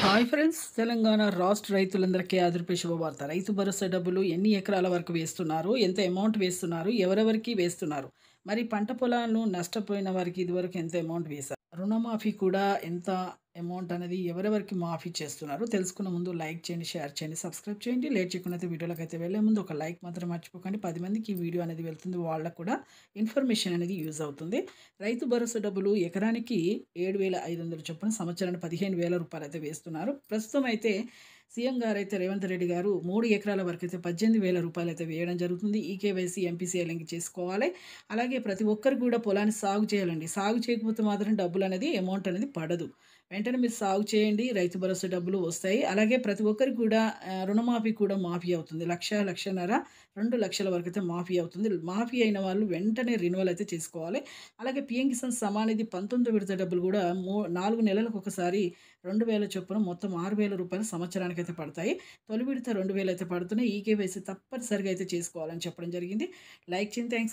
Hi friends, Telangana రాష్ట్ర రైతులందరికీ ఆదుర్పే శుభవార్త. రైతు భరోసా డబ్బులు ఎన్ని ఎకరాల వరకు వేస్తున్నారు, ఎంత అమౌంట్ వేస్తున్నారు, ఎవరెవరికి వేస్తున్నారు, మరి పంట పొలాలను నష్టపోయిన వారికి ఇదివరకు ఎంత అమౌంట్ వేశారు, రుణమాఫీ కూడా ఎంత అమౌంట్ అనేది ఎవరెవరికి మాఫీ చేస్తున్నారు తెలుసుకున్న ముందు లైక్ చేయండి, షేర్ చేయండి, సబ్స్క్రైబ్ చేయండి. లేట్ చేయకుండా వీడియోలోకి అయితే వెళ్ళే ముందు ఒక లైక్ మాత్రం మర్చిపోకండి. 10 మందికి ఈ వీడియో అనేది వెళ్తుంది, వాళ్ళకు కూడా ఇన్ఫర్మేషన్ అనేది యూజ్ అవుతుంది. రైతు భరోసా డబ్బులు ఎకరానికి 7,500 చొప్పున సంవత్సరానికి 15,000 రూపాయలు అయితే వేస్తున్నారు. ప్రస్తుతం అయితే సీఎం గారు అయితే రేవంత్ రెడ్డి గారు 3 ఎకరాల వరకు అయితే 18,000 రూపాయలు అయితే వేయడం జరుగుతుంది. ఈకేవైసీ ఎంపీసీ లింక్ చేసుకోవాలి. అలాగే ప్రతి ఒక్కరు కూడా పొలాన్ని సాగు చేయాలండి. సాగు చేయకపోతే మాత్రం డబ్బులు అనేది అమౌంట్ అనేది పడదు. వెంటనే మీరు సాగు చేయండి, రైతు భరోసా డబ్బులు వస్తాయి. అలాగే ప్రతి ఒక్కరికి కూడా రుణమాఫీ కూడా మాఫీ అవుతుంది. 1,00,000, 1,50,000, 2,00,000 వరకు అయితే మాఫీ అవుతుంది. మాఫీ అయిన వాళ్ళు వెంటనే రెన్యువల్ అయితే చేసుకోవాలి. అలాగే పీఎం కిసాన్ సమానిధి 19 విడత డబ్బులు కూడా 4 నెలలకు ఒకసారి 2,000 చొప్పున మొత్తం 6,000 రూపాయలు సంవత్సరానికి అయితే పడతాయి. తొలి విడత 2,000 అయితే పడుతున్నాయి. ఈకేవైసీ తప్పనిసరిగా అయితే చేసుకోవాలని చెప్పడం జరిగింది. లైక్ చేయండి. థ్యాంక్స్.